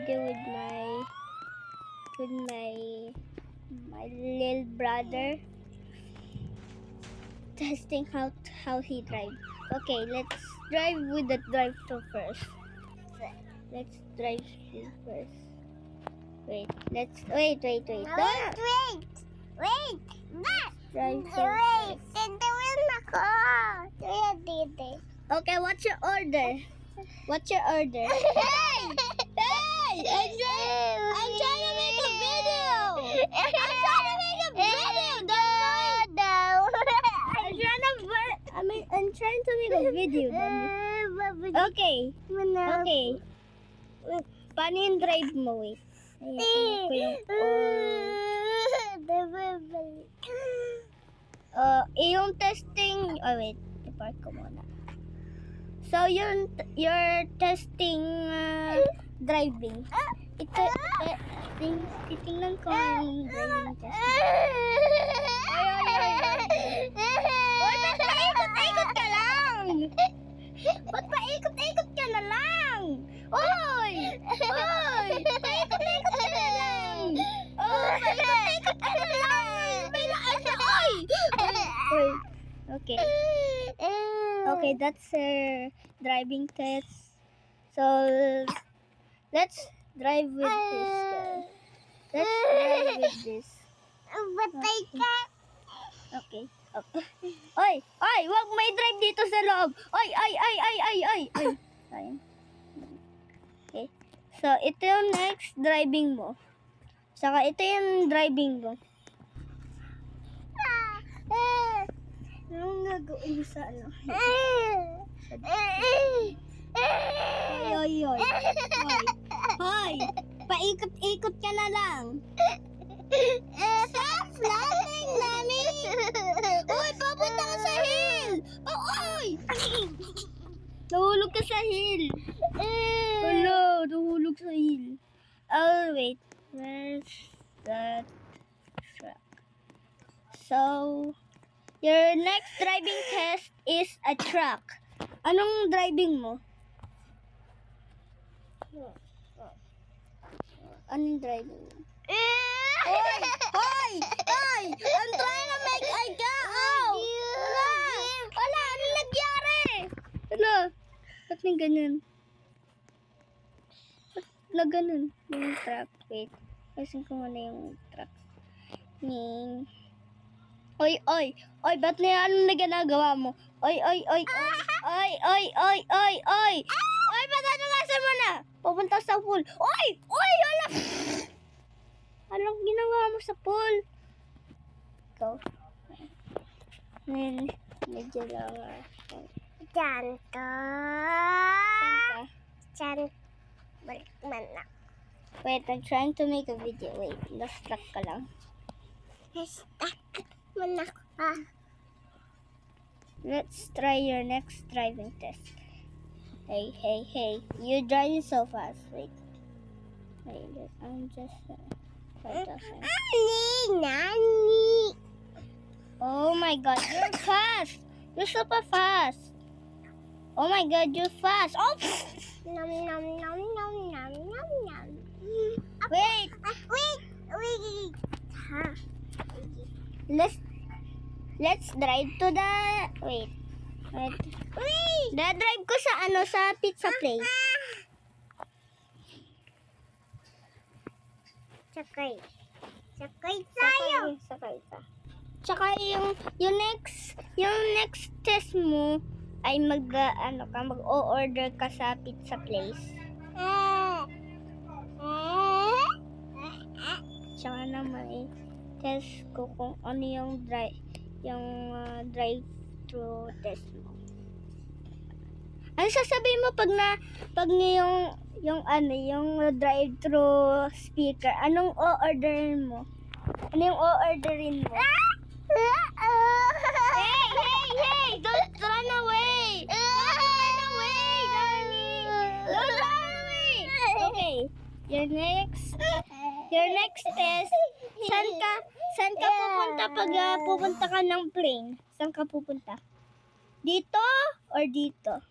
video with my little brother, testing how he drive. Okay, let's drive with the drive-thru first. Let's drive through first. Wait. Wait. That. Drive through Wait. first. Titawin ako. Tuya dito. Okay, what's your order? What's your order? Hey! I'm trying to make a video! I'm trying to make a video! Don't mind! I'm trying to make a video. Okay. Okay. Paano yung drive mo? Wait. Ayan, ko yung yung testing. Oh, wait. I-park ko muna. So, you're testing driving. Titingnan ko yung driving test. Oy, ba't paikot-ikot ka lang? Ba't paikot-ikot ka na lang? Oy! Paikot-ikot ka na lang! Paikot-ikot ka na lang! May laan na, oy! Oy. Okay. Okay, that's her driving test. So, let's drive with this guy. Let's drive with this. Batay ka. Okay. Oy! Wag may drive dito sa loob! Oy! Sayang. Okay. So, ito yung next driving mo. Saka ito yung driving mo. Anong gagawin mo sa ano? Hoy! Hoy! Paikot-ikot ka na lang! Stop flying, Nami! Uy, papunta ka sa hill! Uy! Nahulog ka sa hill! Hello, nahulog sa hill. Oh, wait. Where's that truck? So, your next driving test is a truck. Anong driving mo? Anong driving mo? Hoy! I'm trying to make a go! Wala! Anong nagyari? Wala! Ba't may ganun? Ba't na ganun? Yung truck. Wait. Kasin ko muna yung truck. Oy! Ba't na yan? Anong ginagawa mo? Oy! Oy! Ba't natugasan mo na? Pupunta sa pool. Oy! Wala! Anong ginawa mo sa pool? Ikaw. Medyo lang. Diyan ka. Saan ka? Diyan. Balik man na. Wait, I'm trying to make a video. Wait, na-stuck ka lang. Stuck man ako. Let's try your next driving test. Hey. You're driving so fast. Wait, I'm just... Nani. Oh my god, you're fast! You're super fast! Oh my god, you're fast! Oh! Nom. Wait! Wait. Ha. Let's drive to the... Wait. Drive ko sa pizza place. Sakay tayo. Sakay ka. Tsaka yung next test mo ay mag-order ka sa pizza place. Tsaka naman test ko kung ano yung drive-thru test mo. Ano sasabihin mo pag yung drive-thru speaker, anong o-orderin mo? Ano yung o-orderin mo? Hey! Don't run away! Don't run away! Okay, your next test. Saan ka pupunta pag pupunta ka ng plane? Saan ka pupunta? Dito or dito?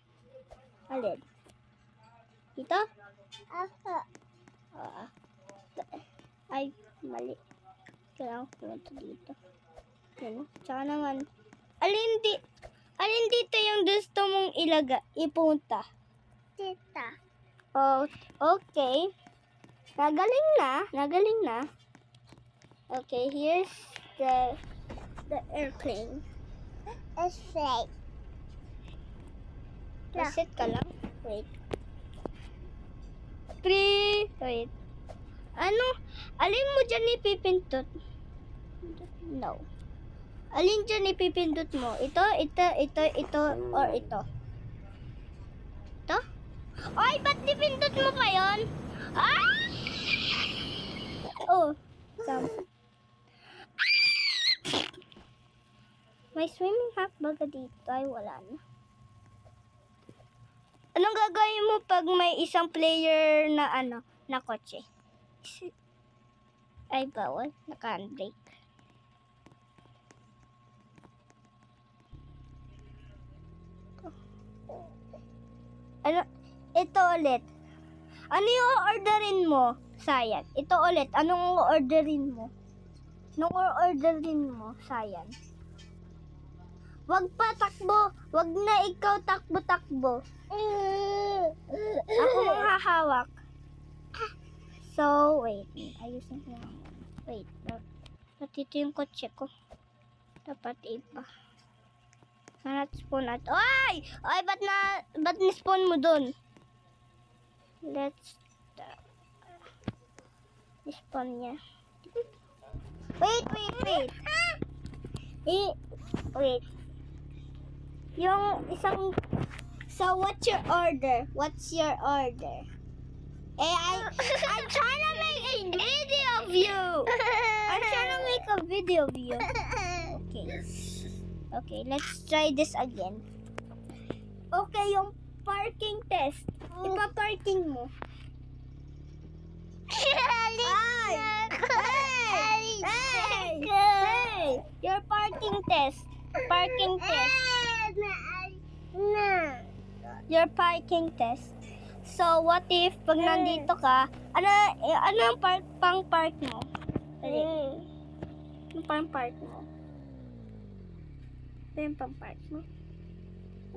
Alin? Dito? Ay, mali. Kailangan ko pumunta dito. Yan. Tsaka naman, alin dito yung gusto mong ipunta? Tita. Oh, okay. Nagaling na. Okay, here's the airplane. It's fake. Sit ka lang. Wait. Wait. Alin mo dyan ipipindot? No. Alin dyan ipipindot mo? Ito, or ito? Ito? Ay, ba't dipindot mo pa yun? Ah! Oh, may swimming hack baga dito? Ay, wala na. Anong gagawin mo pag may isang player na na kotse? Ay, bawal. Naka-handbrake. Ito ulit. Ano yung orderin mo? Sayan. Ito ulit. Anong orderin mo? Sayan. Wag pa takbo. Wag na ikaw takbo-takbo. Ako ang hahawak. So, wait. Ayusin ko lang. Wait. Ito yung kotse ko. Dapat iba. Hanat spawn at... Ay! Ay, ba't ni-spawn mo dun? Let's... Spawn niya. Wait. Wait. Yung isang... So, what's your order? I'm trying to make a video of you. Okay, let's try this again. Okay, yung parking test. Ipa-parking mo. Hey! Your parking test. Your parking test. So, what if pag nandito ka, ano ang pang-park mo? Ano pang-park mo? Ano yung pang-park mo?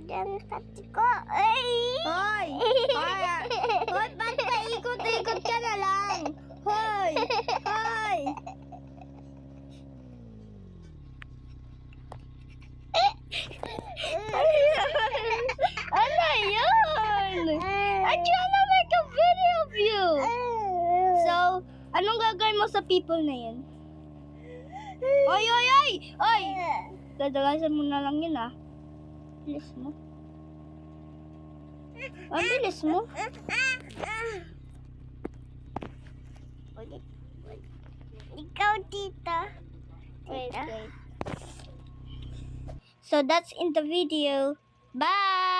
Diyan kasi ko. Ay! Hoy! Hoy, ba't paikot-ikot ka na lang? Hoy! Ano yun? I'm trying to make a video of you. So, anong gagawin mo sa people na yun? Oy! Dadagasan mo na lang yun, ah. Bilis mo. Ang bilis mo. Ikaw, tita. Wait. So, that's in the video. Bye!